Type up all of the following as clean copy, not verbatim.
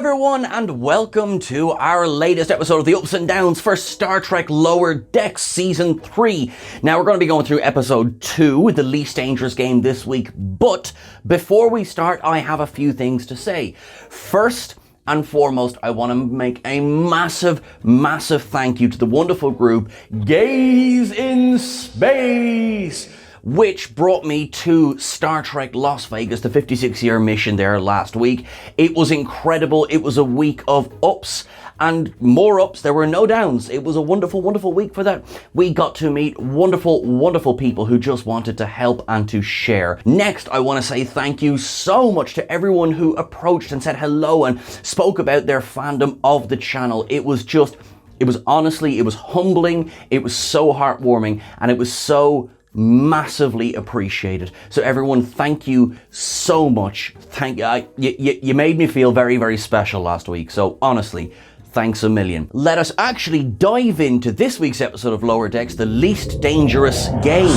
everyone, and welcome to our latest episode of the Ups and Downs for Star Trek Lower Decks Season 3. Now, we're going to be going through Episode 2, the least dangerous game this week, but before we start, I have a few things to say. First and foremost, I want to make a massive thank you to the wonderful group Gaze in Space, which brought me to Star Trek Las Vegas, the 56-year mission there last week. It was incredible. It was a week of ups and more ups. There were no downs. It was a wonderful week for that. We got to meet wonderful people who just wanted to help and to share. Next, I want to say thank you so much to everyone who approached and said hello and spoke about their fandom of the channel. It was humbling, it was so heartwarming, and it was so massively appreciated. So everyone, thank you so much. You made me feel very special last week. So honestly, thanks a million. Let us actually dive into this week's episode of Lower Decks, the least dangerous game.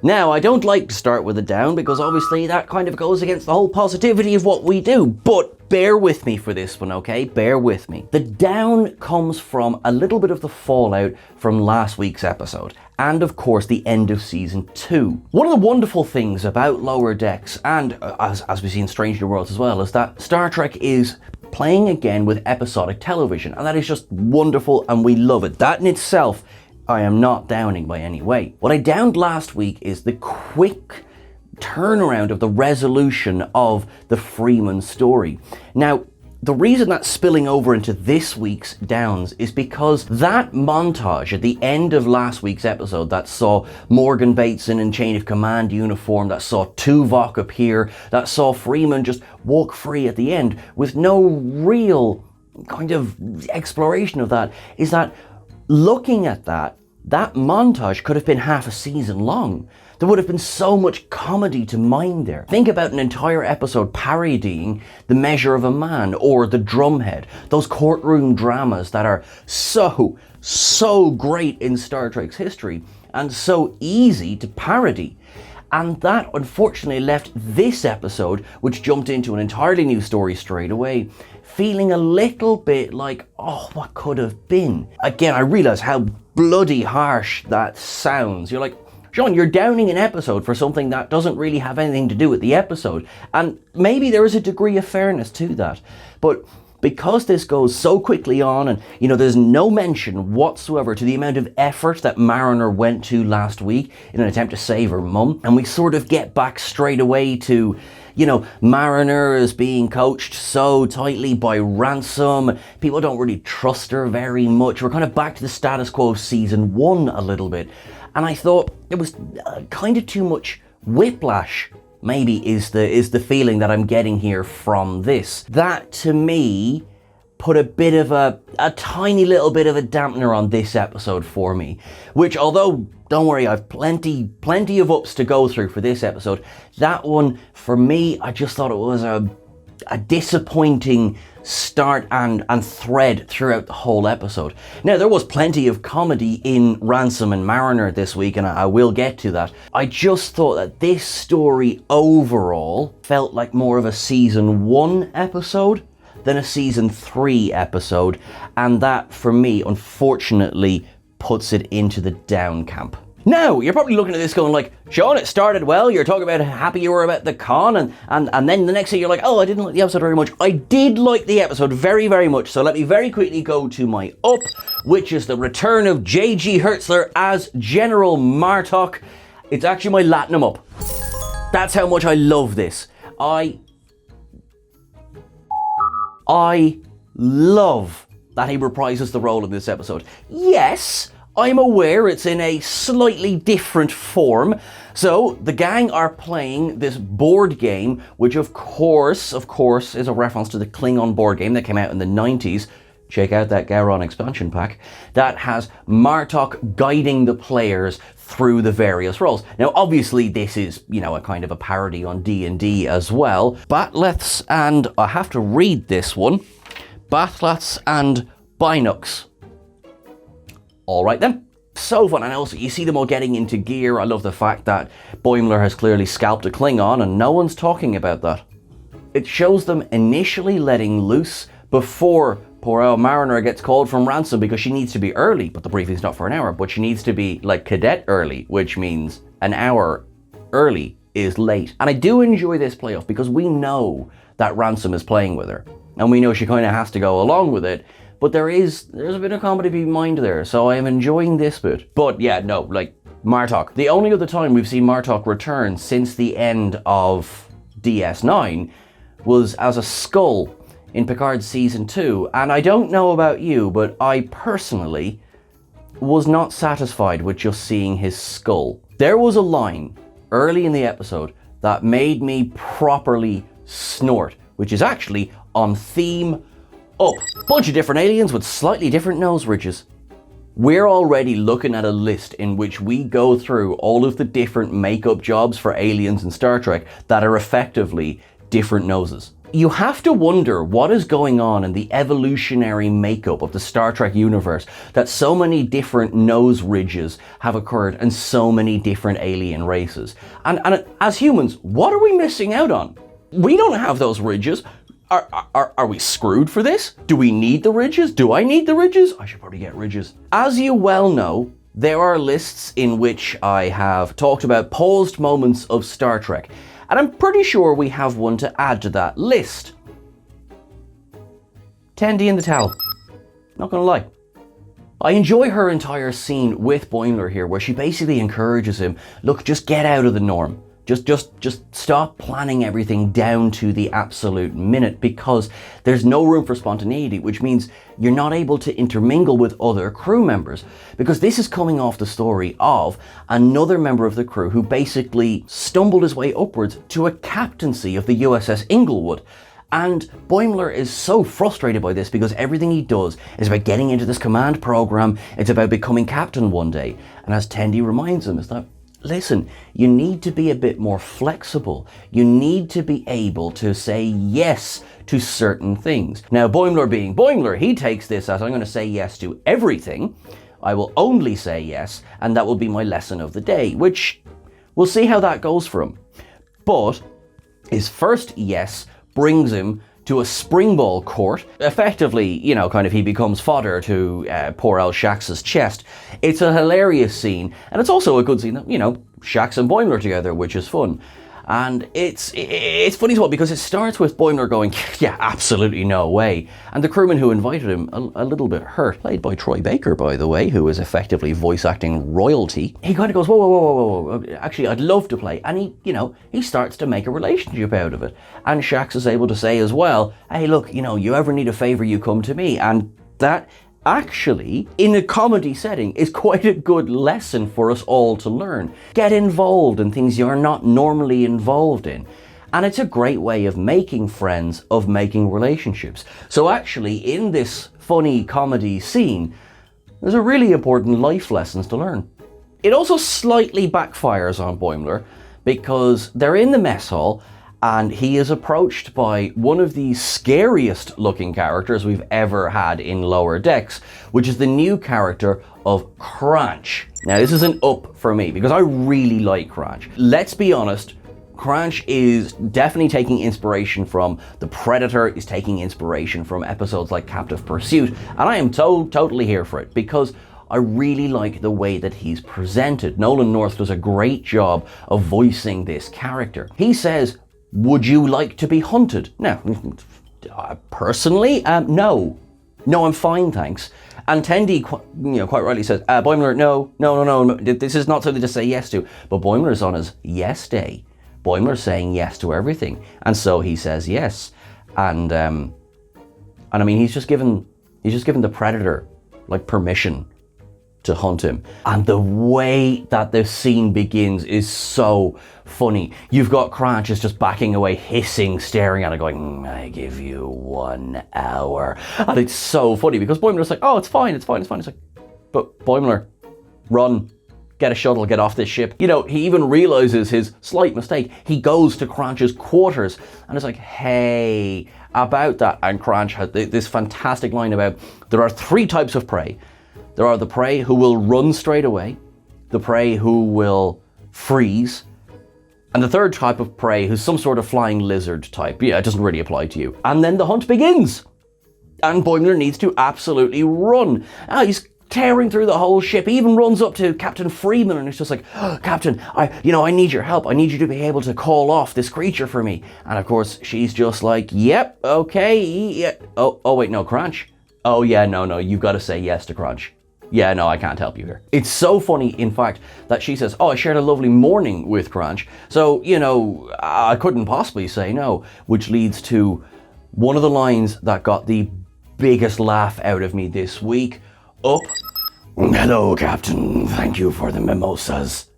Now, I don't like to start with a down because obviously that kind of goes against the whole positivity of what we do, but bear with me for this one, okay? Bear with me. The down comes from a little bit of the fallout from last week's episode, and of course the end of Season 2. One of the wonderful things about Lower Decks, and as we see in Strange New Worlds as well, is that Star Trek is playing again with episodic television, and that is just wonderful, and we love it. That in itself, I am not downing by any way. What I downed last week is the quick turnaround of the resolution of the Freeman story. Now, the reason that's spilling over into this week's downs is because that montage at the end of last week's episode that saw Morgan Bateson in Chain of Command uniform, that saw Tuvok appear, that saw Freeman just walk free at the end with no real kind of exploration of that, is that looking at that montage could have been half a season long. There would have been so much comedy to mine there. Think about an entire episode parodying The Measure of a Man or The Drumhead, those courtroom dramas that are so great in Star Trek's history and so easy to parody. And that unfortunately left this episode, which jumped into an entirely new story straight away, feeling a little bit like, oh, what could have been? Again, I realize how bloody harsh that sounds. You're like, Sean, you're downing an episode for something that doesn't really have anything to do with the episode. And maybe there is a degree of fairness to that. But because this goes so quickly on and, there's no mention whatsoever to the amount of effort that Mariner went to last week in an attempt to save her mum, and we sort of get back straight away to, Mariner is being coached so tightly by Ransom. People don't really trust her very much. We're kind of back to the status quo of Season 1 a little bit. And I thought it was kind of too much whiplash, maybe, is the feeling that I'm getting here from this. That, to me, put a bit of a tiny little bit of a dampener on this episode for me. Which, although, don't worry, I've plenty of ups to go through for this episode, that one, for me, I just thought it was a disappointing start and thread throughout the whole episode. Now, there was plenty of comedy in Ransom and Mariner this week, and I will get to that. I just thought that this story overall felt like more of a Season 1 episode than a Season 3 episode, and that, for me, unfortunately, puts it into the down camp. Now, you're probably looking at this going like, Sean, it started well, you're talking about how happy you were about the con, and then the next thing you're like, oh, I didn't like the episode very much. I did like the episode very much, so let me very quickly go to my up, which is the return of J.G. Hertzler as General Martok. It's actually my Latinum up. That's how much I love this. I love that he reprises the role in this episode. Yes, I'm aware it's in a slightly different form. So the gang are playing this board game, which of course is a reference to the Klingon board game that came out in the 90s. Check out that Gowron expansion pack. That has Martok guiding the players through the various roles. Now, obviously, this is, a kind of a parody on D&D as well. Batleths and, I have to read this one, Batleths and Binocs. All right then. So fun. And also you see them all getting into gear. I love the fact that Boimler has clearly scalped a Klingon and no one's talking about that. It shows them initially letting loose before poor old Mariner gets called from ransom because she needs to be early, but the briefing's not for an hour, but she needs to be like cadet early, which means an hour early is late. And I do enjoy this playoff because we know that Ransom is playing with her and we know she kind of has to go along with it. But there's a bit of comedy behind there, so I am enjoying this bit. But yeah, no, like Martok. The only other time we've seen Martok return since the end of DS9 was as a skull in Picard Season 2. And I don't know about you, but I personally was not satisfied with just seeing his skull. There was a line early in the episode that made me properly snort, which is actually on theme up. Bunch of different aliens with slightly different nose ridges. We're already looking at a list in which we go through all of the different makeup jobs for aliens in Star Trek that are effectively different noses. You have to wonder what is going on in the evolutionary makeup of the Star Trek universe that so many different nose ridges have occurred in so many different alien races. And as humans, what are we missing out on? We don't have those ridges. Are we screwed for this? Do we need the ridges? Do I need the ridges? I should probably get ridges. As you well know, there are lists in which I have talked about paused moments of Star Trek, and I'm pretty sure we have one to add to that list. Tendi in the towel. Not gonna lie. I enjoy her entire scene with Boimler here, where she basically encourages him, look, just get out of the norm. Just stop planning everything down to the absolute minute, because there's no room for spontaneity, which means you're not able to intermingle with other crew members. Because this is coming off the story of another member of the crew who basically stumbled his way upwards to a captaincy of the USS Inglewood. And Boimler is so frustrated by this because everything he does is about getting into this command program. It's about becoming captain one day. And as Tendi reminds him, is that, listen, you need to be a bit more flexible. You need to be able to say yes to certain things. Now, Boimler being Boimler, he takes this as, I'm going to say yes to everything. I will only say yes, and that will be my lesson of the day, which we'll see how that goes for him. But his first yes brings him to a spring ball court. Effectively, you know, kind of he becomes fodder to poor old Shax's chest. It's a hilarious scene, and it's also a good scene that, you know, Shax and Boimler together, which is fun. And it's funny as well because it starts with Boimler going, yeah, absolutely no way. And the crewman who invited him, a little bit hurt, played by Troy Baker, by the way, who is effectively voice acting royalty. He kind of goes, whoa, actually, I'd love to play. And he, you know, he starts to make a relationship out of it. And Shax is able to say as well, hey, look, you know, you ever need a favor, you come to me. And that actually, in a comedy setting, is quite a good lesson for us all to learn. Get involved in things you're not normally involved in. And it's a great way of making friends, of making relationships. So actually, in this funny comedy scene, there's a really important life lessons to learn. It also slightly backfires on Boimler because they're in the mess hall and he is approached by one of the scariest looking characters we've ever had in Lower Decks, which is the new character of Cranch. Now, this is an up for me because I really like Cranch. Let's be honest, Cranch is definitely taking inspiration from The Predator, is taking inspiration from episodes like Captive Pursuit, and I am totally here for it because I really like the way that he's presented. Nolan North does a great job of voicing this character. He says, would you like to be hunted? Now, personally, no. No, I'm fine, thanks. And Tendi, quite rightly says, Boimler, no, this is not something to say yes to. But Boimler is on his yes day. Boimler's saying yes to everything. And so he says yes. And I mean, he's just given the Predator, like, permission to hunt him. And the way that the scene begins is so funny. You've got Cranch is just backing away, hissing, staring at it, going, I give you 1 hour. And it's so funny because Boimler's like, oh, it's fine. It's like, but Boimler, run. Get a shuttle, get off this ship. You know, he even realizes his slight mistake. He goes to Cranch's quarters and it's like, hey, about that. And Cranch has this fantastic line about, there are 3 types of prey. There are the prey who will run straight away, the prey who will freeze, and the third type of prey who's some sort of flying lizard type. Yeah, it doesn't really apply to you. And then the hunt begins. And Boimler needs to absolutely run. He's tearing through the whole ship. He even runs up to Captain Freeman and it's just like, oh, Captain, I need your help. I need you to be able to call off this creature for me. And of course, she's just like, yep, okay, yeah. Oh wait, no, Crunch. Oh yeah, no, you've got to say yes to Crunch. Yeah, no, I can't help you here. It's so funny, in fact, that she says, oh, I shared a lovely morning with Crunch, so, I couldn't possibly say no, which leads to one of the lines that got the biggest laugh out of me this week. Up. Hello, Captain. Thank you for the mimosas.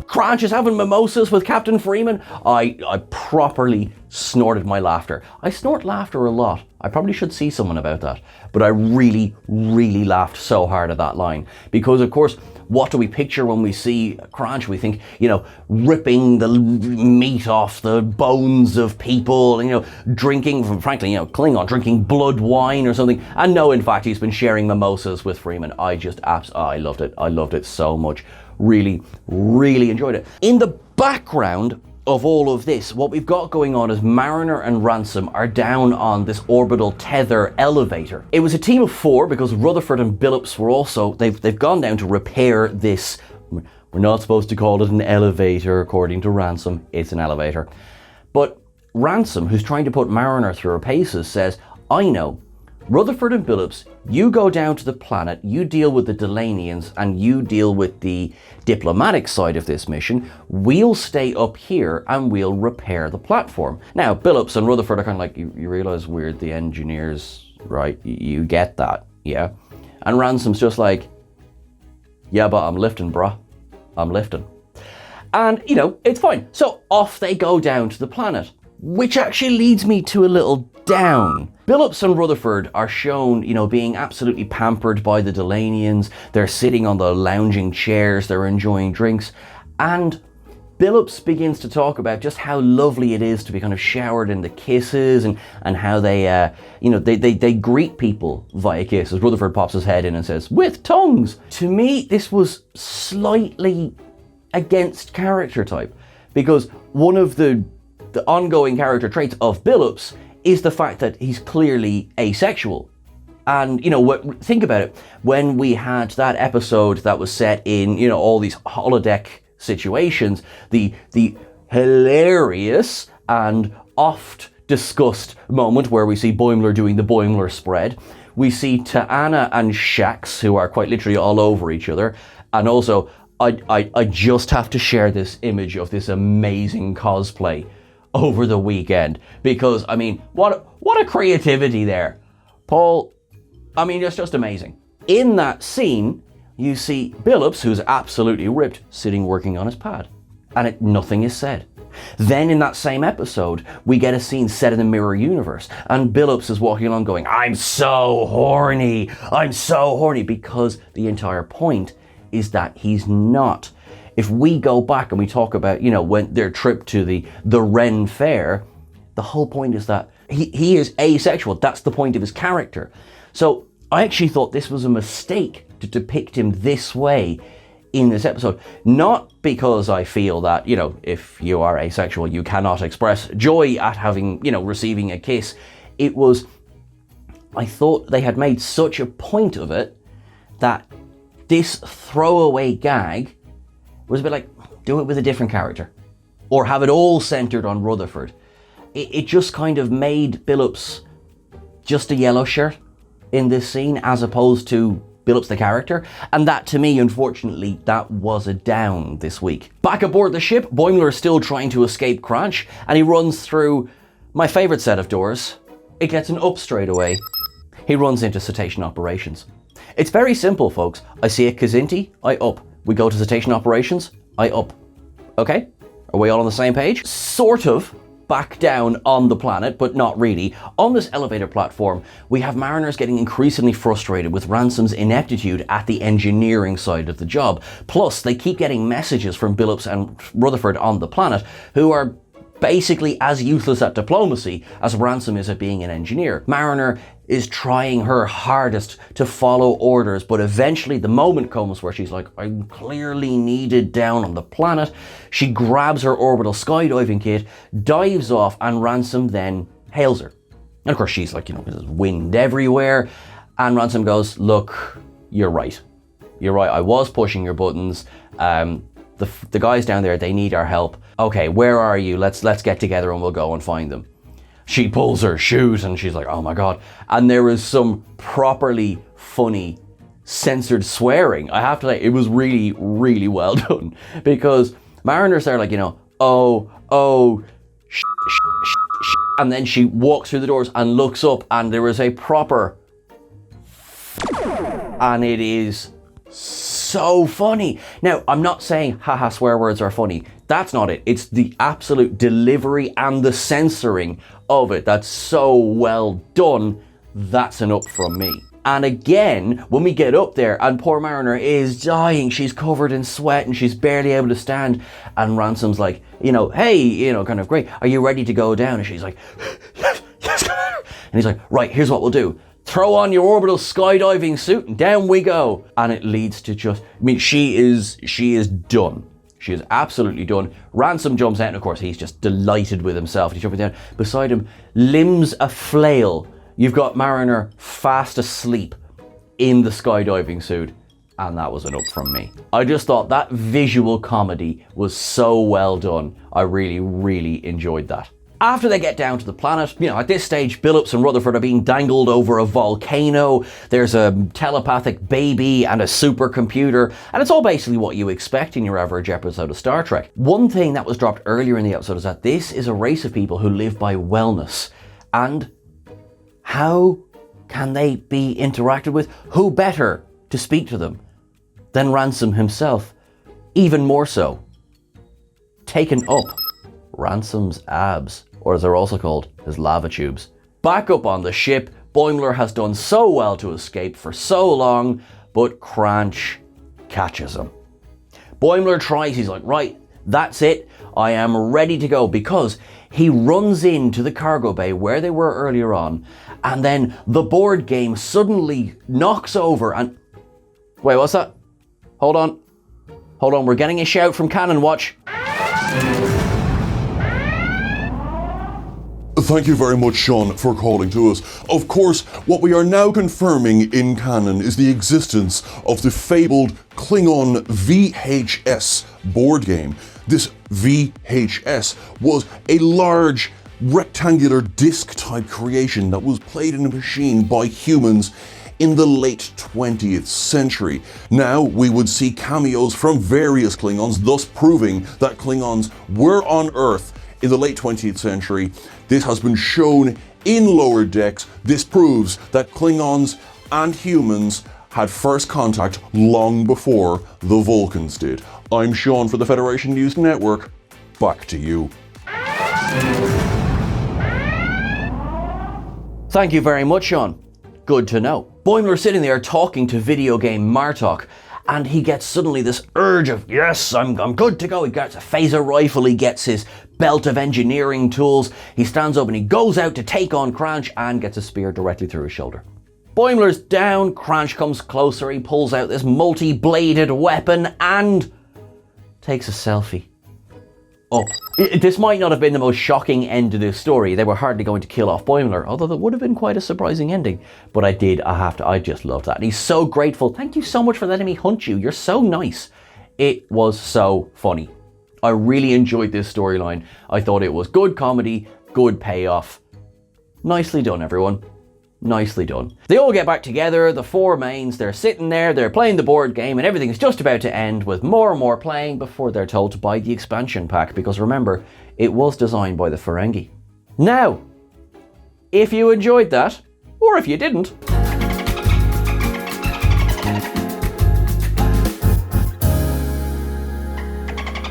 Crunch is having mimosas with Captain Freeman. I properly snorted my laughter. I snort laughter a lot. I probably should see someone about that. But I really, really laughed so hard at that line. Because, of course, what do we picture when we see Crunch? We think, ripping the meat off the bones of people, drinking, frankly, Klingon, drinking blood wine or something. And no, in fact, he's been sharing mimosas with Freeman. I loved it. I loved it so much. Really, really enjoyed it. In the background of all of this, what we've got going on is Mariner and Ransom are down on this orbital tether elevator. It was a team of 4 because Rutherford and Billups were also, they've gone down to repair this. We're not supposed to call it an elevator according to Ransom. It's an elevator. But Ransom, who's trying to put Mariner through her paces, says, I know. Rutherford and Billups, you go down to the planet, you deal with the Delanians, and you deal with the diplomatic side of this mission. We'll stay up here and we'll repair the platform. Now, Billups and Rutherford are kind of like, you realize we're the engineers, right? You get that, yeah? And Ransom's just like, yeah, but I'm lifting, bruh. I'm lifting. And, it's fine. So off they go down to the planet, which actually leads me to a little down. Billups and Rutherford are shown, being absolutely pampered by the Delanians. They're sitting on the lounging chairs, they're enjoying drinks, and Billups begins to talk about just how lovely it is to be kind of showered in the kisses and how they, they greet people via kisses. Rutherford pops his head in and says, with tongues. To me, this was slightly against character type, because one of the ongoing character traits of Billups is the fact that he's clearly asexual. And, think about it. When we had that episode that was set in, all these holodeck situations, the hilarious and oft discussed moment where we see Boimler doing the Boimler spread. We see Ta'ana and Shax, who are quite literally all over each other. And also, I just have to share this image of this amazing cosplay over the weekend, because what a creativity there, Paul. It's just amazing. In that scene, you see Billups, who's absolutely ripped, sitting working on his pad, and nothing is said. Then in that same episode, we get a scene set in the mirror universe, and Billups is walking along going, I'm so horny, because the entire point is that he's not. If we go back and we talk about, when their trip to the Ren Fair, the whole point is that he is asexual. That's the point of his character. So I actually thought this was a mistake to depict him this way in this episode. Not because I feel that, if you are asexual, you cannot express joy at having, receiving a kiss. It was, I thought they had made such a point of it that this throwaway gag was a bit like, do it with a different character. Or have it all centered on Rutherford. It just kind of made Billups just a yellow shirt in this scene, as opposed to Billups the character. And that, to me, unfortunately, that was a down this week. Back aboard the ship, Boimler is still trying to escape Crunch, and he runs through my favorite set of doors. It gets an up straight away. He runs into cetacean operations. It's very simple, folks. I see a Kazinti, I up. We go to cetacean operations, I up. Okay? Are we all on the same page? Sort of back down on the planet, but not really. On this elevator platform, we have mariners getting increasingly frustrated with Ransom's ineptitude at the engineering side of the job. Plus, they keep getting messages from Billups and Rutherford on the planet, who are basically as useless at diplomacy as Ransom is at being an engineer. Mariner is trying her hardest to follow orders, but eventually the moment comes where she's like, I'm clearly needed down on the planet. She grabs her orbital skydiving kit, dives off, and Ransom then hails her. And of course she's like, there's wind everywhere. And Ransom goes, look, you're right. You're right, I was pushing your buttons. The guys down there, they need our help. Okay, where are you? Let's get together and we'll go and find them. She pulls her shoes and she's like, oh my God. And there is some properly funny censored swearing. I have to say, it was really, really well done. Because Mariner's there like, and then she walks through the doors and looks up and there is a proper and it is so funny. Now, I'm not saying haha swear words are funny. That's not it. It's the absolute delivery and the censoring of it that's so well done. That's an up from me. And again, when we get up there and poor Mariner is dying, she's covered in sweat and she's barely able to stand. And Ransom's like, hey, kind of great. Are you ready to go down? And she's like, yes, Commander. And he's like, right, here's what we'll do. Throw on your orbital skydiving suit and down we go. And it leads to she is done. She is absolutely done. Ransom jumps out and of course he's just delighted with himself. He's jumping down. Beside him, limbs a flail. You've got Mariner fast asleep in the skydiving suit. And that was an up from me. I just thought that visual comedy was so well done. I really, really enjoyed that. After they get down to the planet, at this stage, Billups and Rutherford are being dangled over a volcano. There's a telepathic baby and a supercomputer, and it's all basically what you expect in your average episode of Star Trek. One thing that was dropped earlier in the episode is that this is a race of people who live by wellness. And how can they be interacted with? Who better to speak to them than Ransom himself? Even more so, taken up Ransom's abs, or as they're also called, his lava tubes. Back up on the ship, Boimler has done so well to escape for so long, but Cranch catches him. Boimler tries, he's like, right, that's it, I am ready to go, because he runs into the cargo bay where they were earlier on, and then the board game suddenly knocks over and... Wait, what's that? Hold on, we're getting a shout from Cannon Watch. Thank you very much, Sean, for calling to us. Of course, what we are now confirming in canon is the existence of the fabled Klingon VHS board game. This VHS was a large rectangular disc-type creation that was played in a machine by humans in the late 20th century. Now we would see cameos from various Klingons, thus proving that Klingons were on Earth in the late 20th century. This has been shown in Lower Decks. This proves that Klingons and humans had first contact long before the Vulcans did. I'm Sean for the Federation News Network. Back to you. Thank you very much, Sean. Good to know. Boimler sitting there talking to video game Martok, and he gets suddenly this urge of, yes, I'm good to go. He gets a phaser rifle, he gets his belt of engineering tools, he stands up and he goes out to take on Cranch and gets a spear directly through his shoulder. Boimler's down, Cranch comes closer, he pulls out this multi-bladed weapon and takes a selfie. Up. This might not have been the most shocking end to this story. They were hardly going to kill off Boimler, although that would have been quite a surprising ending. But I just loved that. And he's so grateful. Thank you so much for letting me hunt you. You're so nice. It was so funny. I really enjoyed this storyline. I thought it was good comedy, good payoff. Nicely done, everyone. Nicely done. They all get back together, the four mains, they're sitting there, they're playing the board game, and everything's just about to end with more and more playing before they're told to buy the expansion pack, because remember, it was designed by the Ferengi. Now, if you enjoyed that, or if you didn't,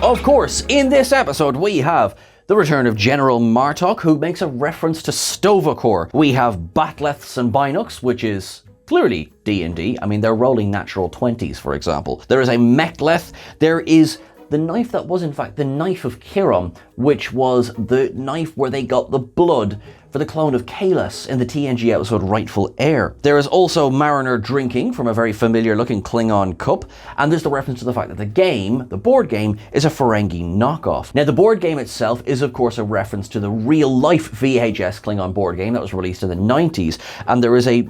of course, in this episode we have the return of General Martok, who makes a reference to Tovacor. We have Batleths and Binocs, which is clearly D&D. I mean, they're rolling natural 20s, for example. There is a Mechleth. There is the knife that was in fact the knife of Chiron, which was the knife where they got the blood for the clone of Kahless in the TNG episode Rightful Heir. There is also Mariner drinking from a very familiar looking Klingon cup, and there's the reference to the fact that the game, the board game, is a Ferengi knockoff. Now the board game itself is of course a reference to the real life VHS Klingon board game that was released in the 90s, and there is a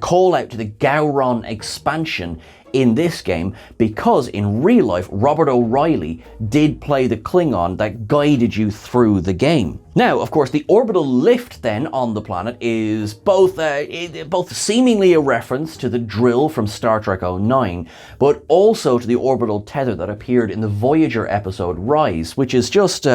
call out to the Gowron expansion in this game, because in real life Robert O'Reilly did play the Klingon that guided you through the game. Now, of course, the orbital lift then on the planet is both seemingly a reference to the drill from Star Trek 09, but also to the orbital tether that appeared in the Voyager episode Rise, which is just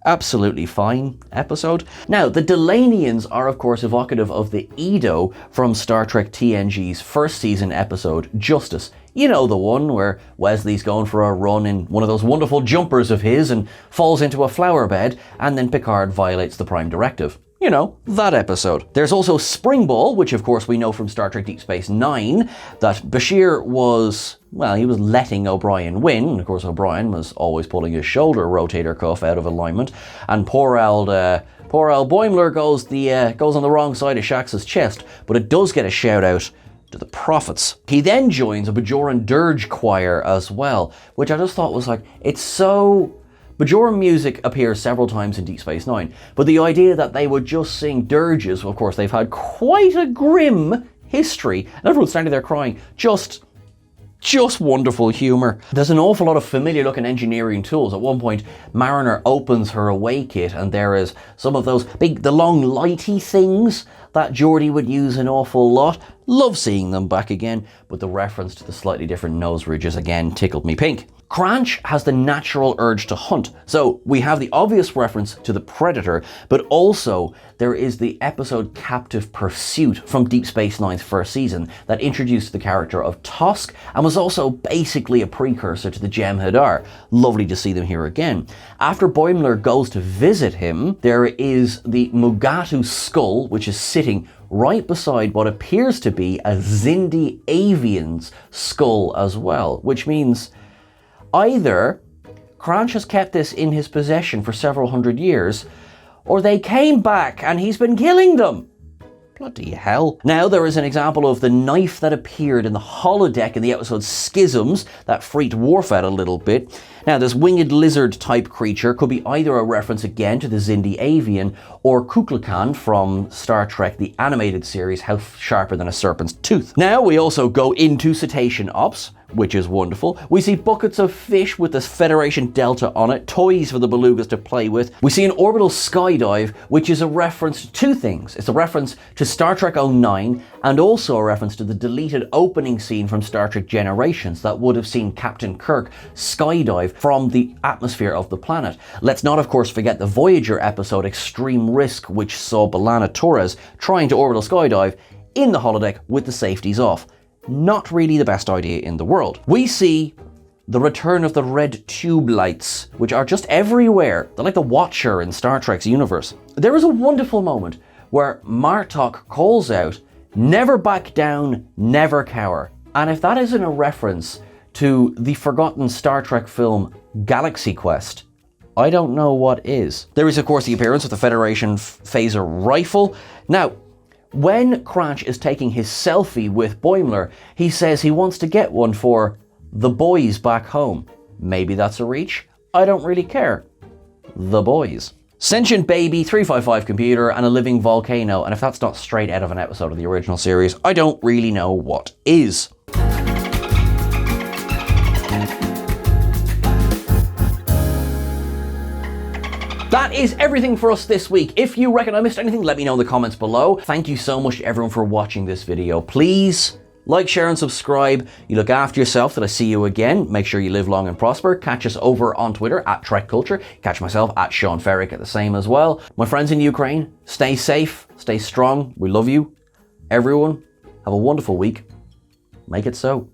absolutely fine episode. Now, the Delanians are of course evocative of the Edo from Star Trek TNG's first season episode Justice. You know, the one where Wesley's going for a run in one of those wonderful jumpers of his and falls into a flower bed, and then Picard violates the Prime Directive. You know, that episode. There's also Spring Ball, which of course we know from Star Trek Deep Space Nine, that Bashir was, well, he was letting O'Brien win, and of course O'Brien was always pulling his shoulder rotator cuff out of alignment, and poor old Boimler goes on the wrong side of Shax's chest, but it does get a shout out to the Prophets. He then joins a Bajoran dirge choir as well, which I just thought was like, it's so... Bajoran music appears several times in Deep Space Nine, but the idea that they would just sing dirges, well, of course they've had quite a grim history, and everyone's standing there crying, just wonderful humour. There's an awful lot of familiar looking engineering tools. At one point, Mariner opens her away kit and there is some of those the long lighty things that Geordi would use an awful lot. Love seeing them back again, but the reference to the slightly different nose ridges again tickled me pink. Cranch has the natural urge to hunt, so we have the obvious reference to the Predator, but also there is the episode Captive Pursuit from Deep Space Nine's first season that introduced the character of Tosk and was also basically a precursor to the Jem'Hadar. Lovely to see them here again. After Boimler goes to visit him, there is the Mugatu skull, which is sitting right beside what appears to be a Xindi avian's skull as well, which means either Cranch has kept this in his possession for several hundred years, or they came back and he's been killing them. Bloody hell. Now there is an example of the knife that appeared in the holodeck in the episode Schisms that freaked Worf out a little bit. Now this winged lizard type creature could be either a reference again to the Xindi avian or Kukulkan from Star Trek the animated series, how sharper than a serpent's tooth. Now we also go into cetacean ops, which is wonderful. We see buckets of fish with this Federation Delta on it, toys for the belugas to play with. We see an orbital skydive, which is a reference to two things. It's a reference to Star Trek 09 and also a reference to the deleted opening scene from Star Trek Generations that would have seen Captain Kirk skydive from the atmosphere of the planet. Let's not, of course, forget the Voyager episode Extreme Risk, which saw B'Elanna Torres trying to orbital skydive in the holodeck with the safeties off. Not really the best idea in the world. We see the return of the red tube lights, which are just everywhere. They're like the Watcher in Star Trek's universe. There is a wonderful moment where Martok calls out, "Never back down, never cower." And if that isn't a reference to the forgotten Star Trek film Galaxy Quest, I don't know what is. There is, of course, the appearance of the Federation phaser rifle. Now, when Cranch is taking his selfie with Boimler, he says he wants to get one for the boys back home. Maybe that's a reach. I don't really care. The boys. Sentient baby, 355 computer, and a living volcano, and if that's not straight out of an episode of the original series, I don't really know what is. That is everything for us this week. If you reckon I missed anything, let me know in the comments below. Thank you so much to everyone for watching this video. Please like, share, and subscribe. You look after yourself till I see you again. Make sure you live long and prosper. Catch us over on Twitter at Trek Culture. Catch myself at Sean Ferrick at the same as well. My friends in Ukraine, stay safe, stay strong. We love you. Everyone, have a wonderful week. Make it so.